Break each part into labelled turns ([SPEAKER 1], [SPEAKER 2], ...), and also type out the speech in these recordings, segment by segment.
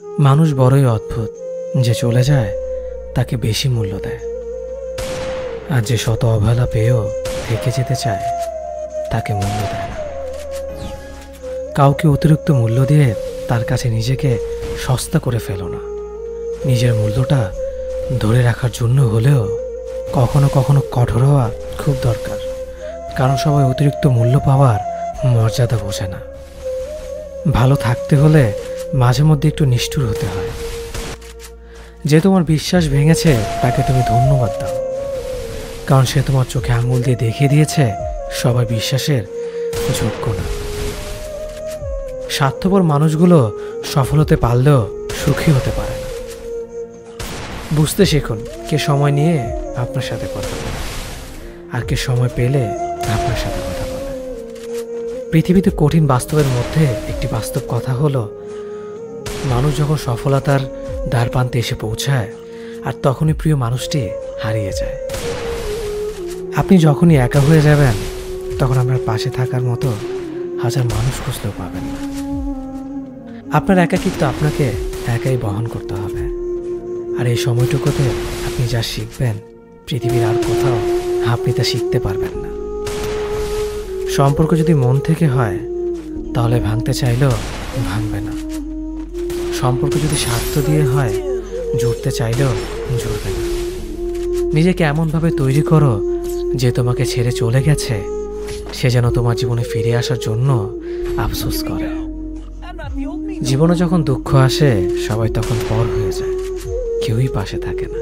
[SPEAKER 1] মানুষ বড়ই অদ্ভুত, যে চলে যায় তাকে বেশি মূল্য দেয়, আর যে শত অবহেলা পেয়েও থেকে যেতে চায় তাকে মূল্য দেয় না। কাউকে অতিরিক্ত মূল্য দিয়ে তার কাছে নিজেকে সস্তা করে ফেলো না। নিজের মূল্যটা ধরে রাখার জন্য হলেও কখনো কখনো কঠোর হওয়া খুব দরকার, কারণ সবাই অতিরিক্ত মূল্য পাওয়ার মর্যাদা বোঝে না। ভালো থাকতে হলে মাঝে মধ্যে একটু নিষ্ঠুর হতে হয়। যে তোমার বিশ্বাস ভেঙেছে তাকে তুমি ধন্যবাদ দাও, কারণ সে তোমার চোখে আঙুল দিয়ে দেখিয়ে দিয়েছে সবাই বিশ্বাসের যোগ্য না। স্বার্থপর মানুষগুলো সফল হতে পারলেও সুখী হতে পারে না। বুঝতে শিখুন কে সময় নিয়ে আপনার সাথে কথা বলে, আর কে সময় পেলে আপনার সাথে কথা বলে। পৃথিবীতে কঠিন বাস্তবের মধ্যে একটি বাস্তব কথা হলো, মানুষ যখন সফলতার দ্বার প্রান্তে এসে পৌঁছায় আর তখনই প্রিয় মানুষটি হারিয়ে যায়। আপনি যখনই একা হয়ে যাবেন তখন আপনার পাশে থাকার মতো হাজার মানুষ খুঁজলেও পাবেন না। আপনার একাকিত্ব আপনাকে একাই বহন করতে হবে, আর এই সময়টুকুতে আপনি যা শিখবেন পৃথিবীর আর কোথাও আপনি তা শিখতে পারবেন না। সম্পর্ক যদি মন থেকে হয় তাহলে ভাঙতে চাইলেও ভাঙবে না। সম্পর্ক যদি স্বার্থ দিয়ে হয় জুড়তে চাইলেও জুড়বে না। নিজেকে এমনভাবে তৈরি করো যে তোমাকে ছেড়ে চলে গেছে সে যেন তোমার জীবনে ফিরে আসার জন্য আফসোস করে। জীবনে যখন দুঃখ আসে সবাই তখন পর হয়ে যায়, কেউই পাশে থাকে না।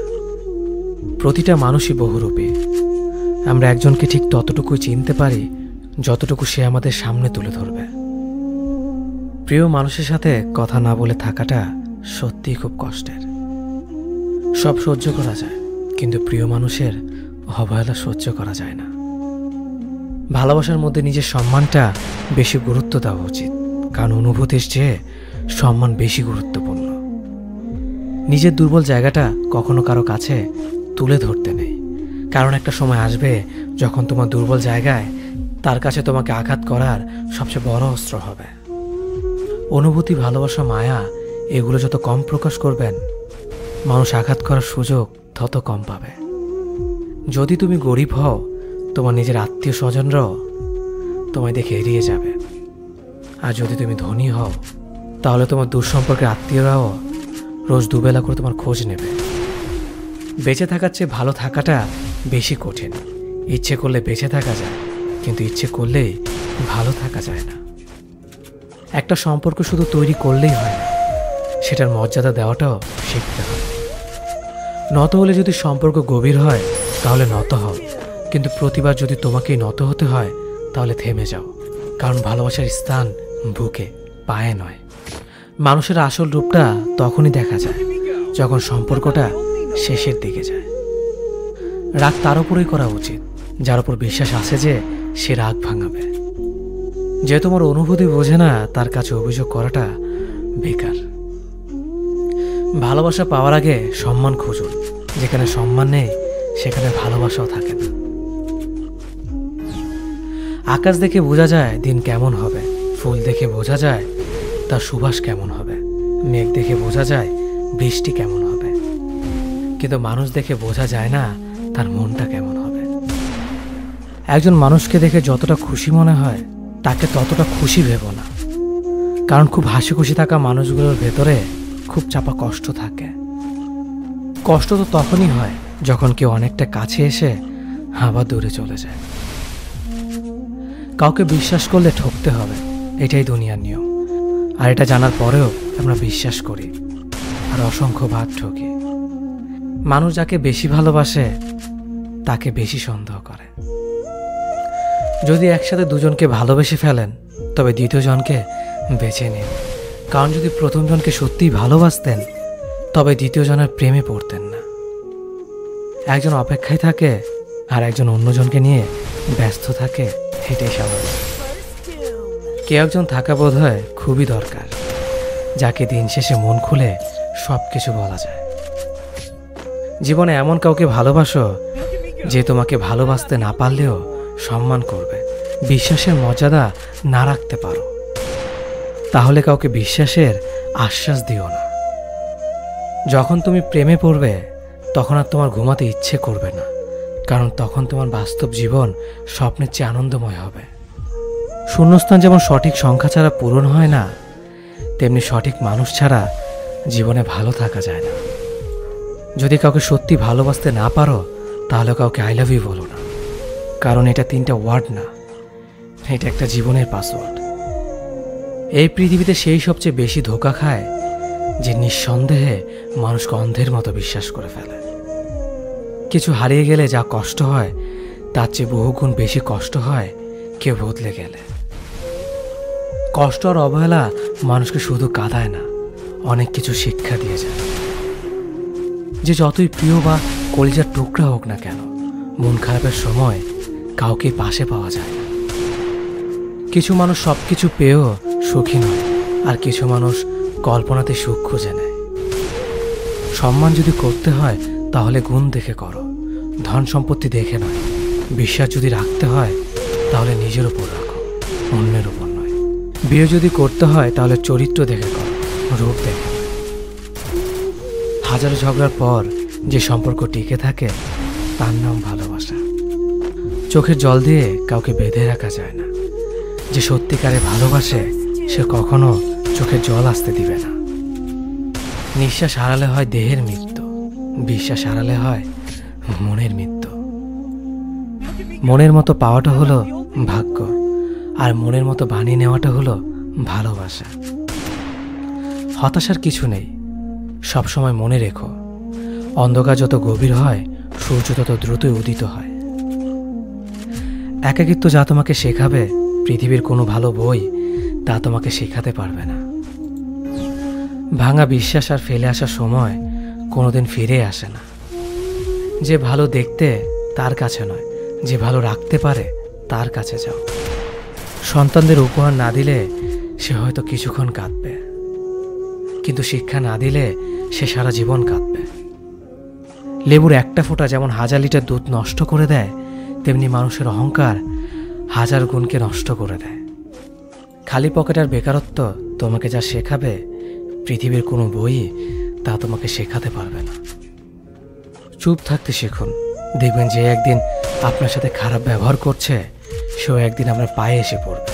[SPEAKER 1] প্রতিটা মানুষই বহুরূপী। আমরা একজনকে ঠিক ততটুকুই চিনতে পারি যতটুকু সে আমাদের সামনে তুলে ধরবে। প্রিয় মানুষের সাথে কথা না বলে থাকাটা সত্যিই খুব কষ্টের। সব সহ্য করা যায়, কিন্তু প্রিয় মানুষের অবহেলা সহ্য করা যায় না। ভালোবাসার মধ্যে নিজের সম্মানটা বেশি গুরুত্ব দেওয়া উচিত, কারণ অনুভূতির চেয়ে সম্মান বেশি গুরুত্বপূর্ণ। নিজের দুর্বল জায়গাটা কখনো কারো কাছে তুলে ধরতে নেই, কারণ একটা সময় আসবে যখন তোমার দুর্বল জায়গায় তার কাছে তোমাকে আঘাত করার সবচেয়ে বড় অস্ত্র হবে। অনুভূতি, ভালোবাসা, মায়া এগুলো যত কম প্রকাশ করবেন মানুষ আঘাত করার সুযোগ তত কম পাবে। যদি তুমি গরিব হও তোমার নিজের আত্মীয় স্বজনরাও তোমায় দেখে এড়িয়ে যাবে, আর যদি তুমি ধনী হও তাহলে তোমার দূর সম্পর্কের আত্মীয়রাও রোজ দুবেলা করে তোমার খোঁজ নেবে। বেঁচে থাকার চেয়ে ভালো থাকাটা বেশি কঠিন। ইচ্ছে করলে বেঁচে থাকা যায়, কিন্তু ইচ্ছে করলেই ভালো থাকা যায় না। একটা সম্পর্ক শুধু তৈরি করলেই হয় না, সেটার মর্যাদা দেওয়াটাও শিখতে হয়। নত হলে যদি সম্পর্ক গভীর হয় তাহলে নত হও, কিন্তু প্রতিবার যদি তোমাকেই নত হতে হয় তাহলে থেমে যাও, কারণ ভালোবাসার স্থান বুকে, পায়ে নয়। মানুষের আসল রূপটা তখনই দেখা যায় যখন সম্পর্কটা শেষের দিকে যায়। রাগ তার উপরেই করা উচিত যার উপর বিশ্বাস আছে যে সে রাগ ভাঙাবে। যে তোমার অনুভূতি বোঝে না তার কাছে অভিযোগ করাটা বেকার। ভালোবাসা পাওয়ার আগে সম্মান খুঁজুন, যেখানে সম্মান নেই সেখানে ভালোবাসাও থাকে না। আকাশ দেখে বোঝা যায় দিন কেমন হবে, ফুল দেখে বোঝা যায় তার সুবাস কেমন হবে, মেঘ দেখে বোঝা যায় বৃষ্টি কেমন হবে, কিন্তু মানুষ দেখে বোঝা যায় না তার মনটা কেমন হবে। একজন মানুষকে দেখে যতটা খুশি মনে হয় তাকে ততটা খুশি ভেবো না, কারণ খুব হাসি খুশি থাকা মানুষগুলোর ভেতরে খুব চাপা কষ্ট থাকে। কষ্ট তো তখনই হয় যখন কেউ অনেকটা কাছে এসে আবার দূরে চলে যায়। কাউকে বিশ্বাস করলে ঠকতে হবে, এটাই দুনিয়ার নিয়ম। আর এটা জানার পরেও আমরা বিশ্বাস করি আর অসংখ্য ভাগ ঠকি। মানুষ যাকে বেশি ভালোবাসে তাকে বেশি সন্দেহ করে। যদি একসাথে দুজনকে ভালোবেসে ফেলেন তবে দ্বিতীয় জনকে বেছে নিন, কারণ যদি প্রথম জনকে সত্যিই ভালোবাসতেন তবে দ্বিতীয় জনের প্রেমে পড়তেন না। একজন অপেক্ষায় থাকে আর একজন অন্যজনকে নিয়ে ব্যস্ত থাকে, এটাই স্বাভাবিক। কেউ একজন থাকা বোধ হয় খুবই দরকার, যাকে দিন শেষে মন খুলে সব কিছু বলা যায়। জীবনে এমন কাউকে ভালোবাসো যে তোমাকে ভালোবাসতে না পারলেও সম্মান করবে, বিশ্বাসের মর্যাদা না রাখতে পারো তাহলে কাউকে বিশ্বাসের আশ্বাস দিও না, যখন তুমি প্রেমে পড়বে তখন আর তোমার ঘুমাতে ইচ্ছে করবে না, কারণ তখন তোমার বাস্তব জীবন স্বপ্নের চেয়ে আনন্দময় হবে। শূন্যস্থান যেমন সঠিক সংখ্যা ছাড়া পূরণ হয় না, তেমনি সঠিক মানুষ ছাড়া জীবনে ভালো থাকা যায় না। যদি কাউকে সত্যি ভালোবাসতে না পারো তাহলে কাউকে আই লাভ ইউ বলো না, কারণ এটা 3টা ওয়ার্ড না, এটা একটা জীবনের পাসওয়ার্ড। এই পৃথিবীতে সেই সবচেয়ে বেশি ধোঁকা খায় যে নিঃসন্দেহে মানুষকে অন্ধের মতো বিশ্বাস করে ফেলে। কিছু হারিয়ে গেলে যা কষ্ট হয় তার চেয়ে বহুগুণ বেশি কষ্ট হয় কেউ বদলে গেলে। কষ্ট আর অবহেলা মানুষকে শুধু কাঁদায় না, অনেক কিছু শিক্ষা দিয়ে যায়। যে যতই প্রিয় বা কলিজার টুকরা হোক না কেন, মন খারাপের সময় কাউকে পাশে পাওয়া যায় না। কিছু মানুষ সব কিছু পেয়েও সুখী নয়, আর কিছু মানুষ কল্পনাতে সুখ খুঁজে নেয়। সম্মান যদি করতে হয় তাহলে গুণ দেখে করো, ধন সম্পত্তি দেখে নয়। বিশ্বাস যদি রাখতে হয় তাহলে নিজের উপর রাখো, অন্যের উপর নয়। বিয়ে যদি করতে হয় তাহলে চরিত্র দেখে করো, রূপ দেখে। হাজারো ঝগড়ার পর যে সম্পর্ক টিকে থাকে তার নাম ভালোবাসা। চোখের জল দিয়ে কাউকে বেঁধে রাখা যায় না। যে সত্যিকারে ভালোবাসে সে কখনো চোখে জল আসতে দিবে না। নিঃশ্বাস হারালে হয় দেহের মৃত্যু, বিশ্বাস হারালে হয় মনের মৃত্যু। মনের মতো পাওয়াটা হলো ভাগ্য, আর মনের মতো বানিয়ে নেওয়াটা হলো ভালোবাসা। হতাশার কিছু নেই, সবসময় মনে রেখো, অন্ধকার যত গভীর হয় সূর্য তত দ্রুতই উদিত হয়। একাকিত্ব যা তোমাকে শেখাবে পৃথিবীর কোনো ভালো বই তা তোমাকে শেখাতে পারবে না। ভাঙা বিশ্বাস আর ফেলে আসা সময় কোনোদিন ফিরে আসে না। যে ভালো দেখতে তার কাছে নয়, যে ভালো রাখতে পারে তার কাছে যাও। সন্তানদের উপহার না দিলে সে হয়তো কিছুক্ষণ কাঁদবে, কিন্তু শিক্ষা না দিলে সে সারা জীবন কাঁদবে। লেবুর একটা ফোঁটা যেমন 1000 লিটার দুধ নষ্ট করে দেয়, তেমনি মানুষের অহংকার 1000 গুণকে নষ্ট করে দেয়। খালি পকেট আর বেকারত্ব তোমাকে যা শেখাবে পৃথিবীর কোনো বই তা তোমাকে শেখাতে পারবে না। চুপ থাকতে শিখুন, দেখবেন যে একদিন আপনার সাথে খারাপ ব্যবহার করছে সেও একদিন আপনার পায়ে এসে পড়বে।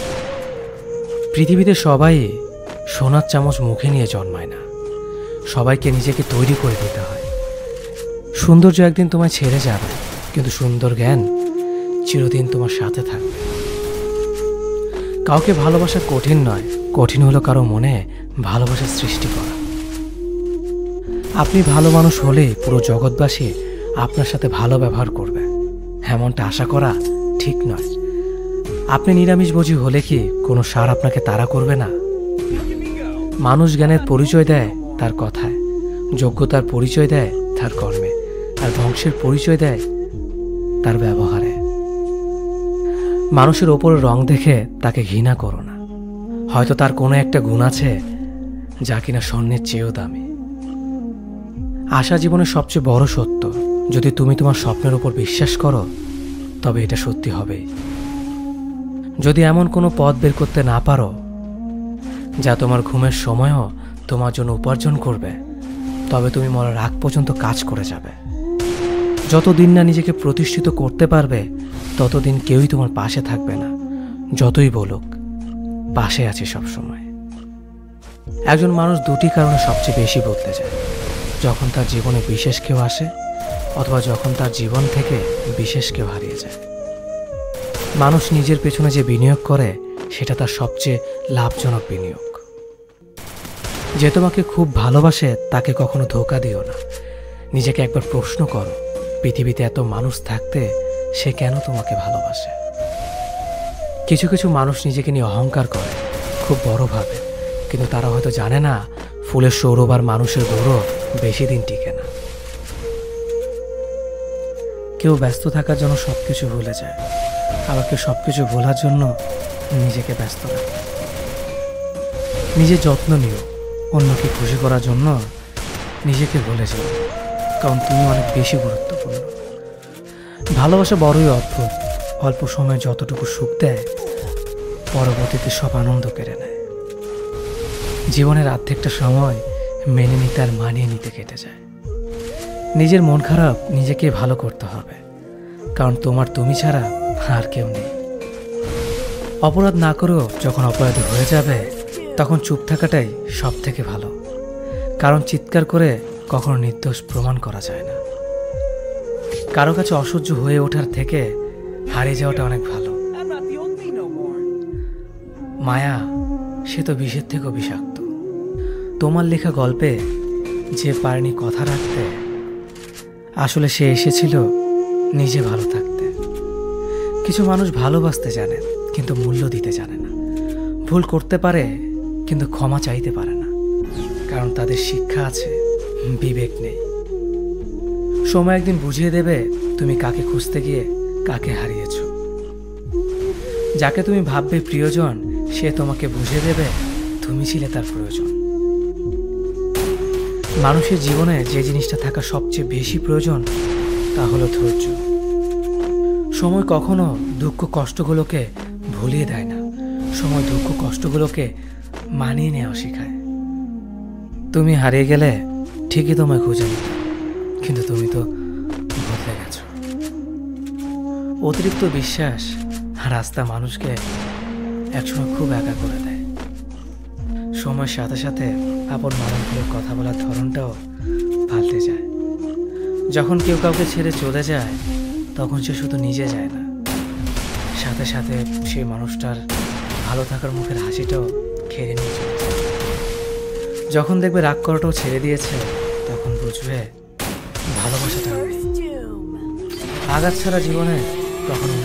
[SPEAKER 1] পৃথিবীতে সবাই সোনার চামচ মুখে নিয়ে জন্মায় না, সবাইকে নিজেকে তৈরি করে দিতে হয়। সৌন্দর্য একদিন তোমায় ছেড়ে যাবে, কিন্তু সুন্দর জ্ঞান চিরদিন তোমার সাথে থাকবে। কাউকে ভালোবাসা কঠিন নয়, কঠিন হলো কারো মনে ভালোবাসার সৃষ্টি করা। আপনি ভালো মানুষ হলে পুরো জগৎবাসী আপনার সাথে ভালো ব্যবহার করবে, এমনটা আশা করা ঠিক নয়। আপনি নিরামিষভোজী হলে কি কোনো সার আপনাকে তাড়া করবে না? মানুষ জ্ঞানের পরিচয় দেয় তার কথায়, যোগ্যতার পরিচয় দেয় তার কর্মে, আর ধ্বংসের পরিচয় দেয় তার ব্যবহারে। মানুষের ওপরের রং দেখে তাকে ঘৃণা করো না, হয়তো তার কোনো একটা গুণ আছে যা কিনা স্বর্ণের চেয়েও দামি। আশা জীবনের সবচেয়ে বড় সত্য। যদি তুমি তোমার স্বপ্নের উপর বিশ্বাস করো তবে এটা সত্যি হবেই। যদি এমন কোনো পথ বের করতে না পারো যা তোমার ঘুমের সময়ও তোমার জন্য উপার্জন করবে, তবে তুমি মরার আগ পর্যন্ত কাজ করে যাবে। যতদিন না নিজেকে প্রতিষ্ঠিত করতে পারবে ততদিন কেউই তোমার পাশে থাকবে না, যতই বলুক পাশে আছি সবসময়। একজন মানুষ দুটি কারণে সবচেয়ে বেশি বদলে যায়: যখন তার জীবনে বিশেষ কেউ আসে, অথবা যখন তার জীবন থেকে বিশেষ কেউ হারিয়ে যায়। মানুষ নিজের পেছনে যে বিনিয়োগ করে সেটা তার সবচেয়ে লাভজনক বিনিয়োগ। যে তোমাকে খুব ভালোবাসে তাকে কখনো ধোঁকা দিও না। নিজেকে একবার প্রশ্ন করো, পৃথিবীতে এত মানুষ থাকতে সে কেন তোমাকে ভালোবাসে? কিছু কিছু মানুষ নিজেকে নিয়ে অহংকার করে, খুব বড় ভাবে, কিন্তু তারা হয়তো জানে না ফুলের সৌরভ আর মানুষের গৌরব বেশি দিন টিকে না। কেউ ব্যস্ত থাকার জন্য সবকিছু ভুলে যায়, আবার কেউ সবকিছু ভোলার জন্য নিজেকে ব্যস্ত রাখে। নিজের যত্ন নিও, অন্যকে খুশি করার জন্য নিজেকে ভুলে যাও, কারণ তুমি অনেক বেশি গুরুত্বপূর্ণ। ভালোবাসা বড়ই অদ্ভুত, অল্প সময়ে যতটুকু সুখ দেয় পরবর্তীতে সব আনন্দ কেড়ে নেয়। জীবনের অর্ধেকটা সময় মেনে নিতে আর মানিয়ে নিতে কেটে যায়। নিজের মন খারাপ নিজেকে ভালো করতে হবে, কারণ তোমার তুমি ছাড়া আর কেউ নেই। অপরাধ না করেও যখন অপরাধী হয়ে যাবে, তখন চুপ থাকাটাই সব থেকে ভালো, কারণ চিৎকার করে কখনো নির্দোষ প্রমাণ করা যায় না। কারো কাছে অসহ্য হয়ে ওঠার থেকে হারিয়ে যাওয়াটা অনেক ভালো। মায়া সে তো বিষের থেকেও বিষাক্ত। তোমার লেখা গল্পে যে পারেনি কথা রাখতে, আসলে সে এসেছিল নিজে ভালো থাকতে। কিছু মানুষ ভালোবাসতে জানে কিন্তু মূল্য দিতে জানে না। ভুল করতে পারে কিন্তু ক্ষমা চাইতে পারে না, কারণ তাদের শিক্ষা আছে, বিবেক নেই। সময় একদিন বুঝিয়ে দেবে তুমি কাকে খুঁজতে গিয়ে কাকে হারিয়েছ। যাকে তুমি ভাববে প্রিয়জন, সে তোমাকে বুঝিয়ে দেবে তুমি ছিলে তার প্রয়োজন। মানুষের জীবনে যে জিনিসটা থাকা সবচেয়ে বেশি প্রয়োজন তা হলো ধৈর্য। সময় কখনো দুঃখ কষ্টগুলোকে ভুলিয়ে দেয় না, সময় দুঃখ কষ্টগুলোকে মানিয়ে নেওয়া শেখায়। তুমি হারিয়ে গেলে ঠিকই তোমায় খুঁজে নিতে, কিন্তু তুমি তো বদলে গেছ। অতিরিক্ত বিশ্বাস আর আস্থা মানুষকে একসময় খুব একা করে দেয়। সময়ের সাথে সাথে আপন মানুষগুলোর কথা বলার ধরনটাও পাল্টে যায়। যখন কেউ কাউকে ছেড়ে চলে যায়, তখন সে শুধু নিজে যায় না, সাথে সাথে সেই মানুষটার ভালো থাকার মুখের হাসিটাও খেয়ে নিয়ে চলে যায়। যখন দেখবে রাগ করাটাও ছেড়ে দিয়েছে, তখন বুঝবে ভালোবাসাটা নেই। আঘাত ছাড়া জীবনে কখনো